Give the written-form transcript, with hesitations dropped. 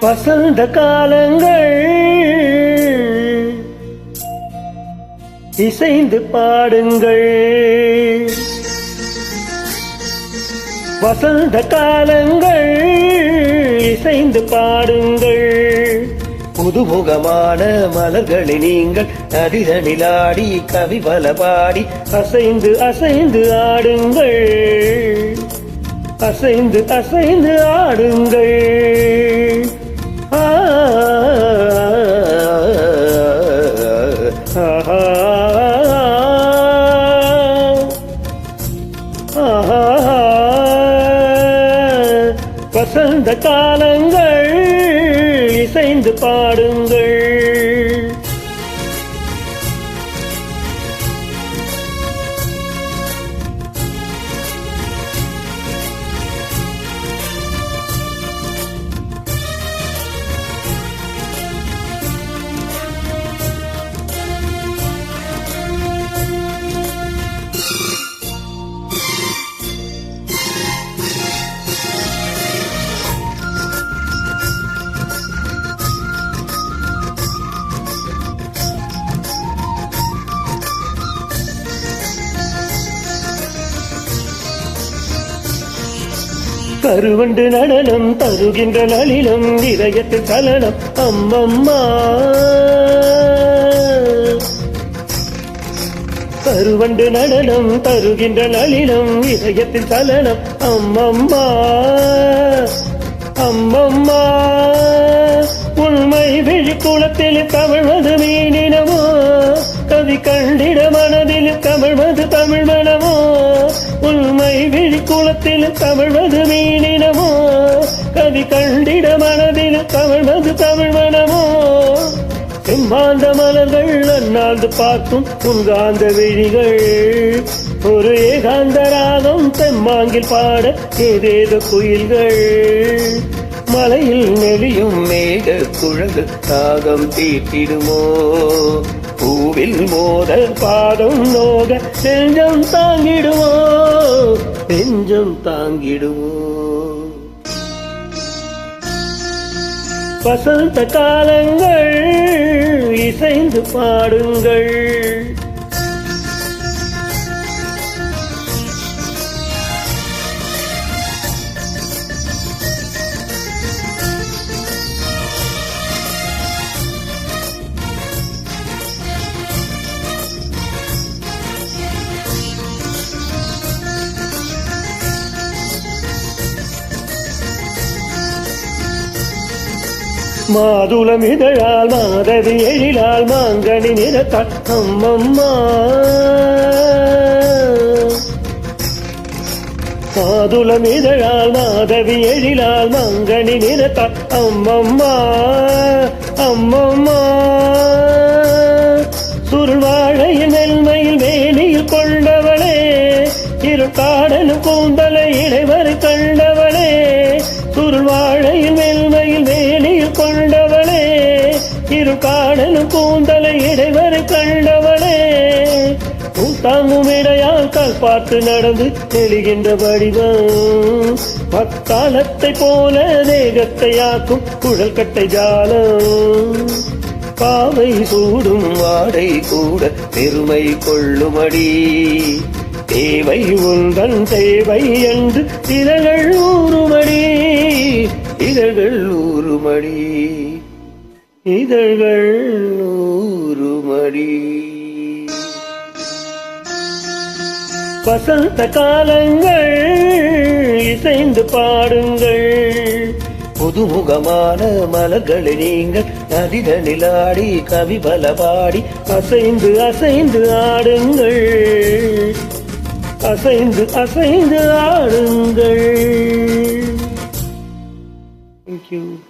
வசந்த காலங்கள் இசைந்து பாடுங்கள். வசந்த காலங்கள் இசைந்து பாடுங்கள். புதுமுகமான மலர்களை நீங்கள் நதிதனிலாடி கவி பல பாடி அசைந்து அசைந்து ஆடுங்கள். அசைந்து அசைந்து ஆடுங்கள். வசந்த காலங்கள் இசைந்து பாடுங்கள். கருவண்டு நடனம் தருகின்ற நளினம் இதயத்து சலனம் அம்மம்மா. கருவண்டு நடனம் தருகின்ற நளினம் இதயத்தில் சலனம் அம்மம்மா. அம்மம்மா உண்மை விழிக்குளத்தில் தமிழ்வது மீனினமோ கவி கண்டிட மனதில் தமிழ்வது தமிழ் மனமோ. உண்மை விழிக்குளத்தில் தமிழ்வது மீனினமோ கவி கண்டிட மனதில் தமிழ்வது தமிழ் மனமோ. செம்மாந்த மலர்கள் அண்ணாந்து பார்க்கும் உன்காந்த விழிகள் ஒரு ஏகாந்த ராகம் தெம்மாங்கில் பாட ஏதேதோ குயில்கள். மலையில் நெளியும் மேக குழந்தை தாகம் தீட்டிடுமோ பூவில் மோத பாதம் நோக நெஞ்சம் தாங்கிடுமோ நெஞ்சம் தாங்கிடுமோ. வசந்த காலங்கள் இசைந்து பாடுங்கள். மாதுளம் இதழால் மாதவி எழிலால் மாங்கனி நிறத்தால் அம்மம்மா. மாதுளம் இதழால் மாதவி எழிலால் மாங்கனி நிறத்தால் அம்மம்மா. அம்மம்மா சுருள் வாழையின் மென்மையில் வேணியில் கொண்டவளே இருக்காடலும் கூந்தலை இடைவரை கண்டவளே. சுருள் வாழையில் மென்மையில் வேணியில் கொண்டவளே இருக்காடலும் கூந்தலை இடைவரை கண்டவளே. தாங்கும் இடையால் கால் பார்த்து நடந்து தெளிகின்ற வடிவம் பக்காலத்தை போல தேகத்தை ஆக்கும் குழல் கட்டை ஜாலம். பாவை சூடும் வாடை கூட பெருமை கொள்ளுமடி தேவை உந்தன் தேவை என்று இதழ்கள் ஊறுமடி இதழ்கள் ஊறுமடி இதழ்கள் ஊறுமடி. வசந்த காலங்கள் இசைந்து பாடுங்கள். புதுமுகமான மலர்களை நீங்கள் நதிதனிலாடி கவி பல பாடி அசைந்து அசைந்து ஆடுங்கள். அசைந்து அசைந்து ஆடுங்கள். Thank you.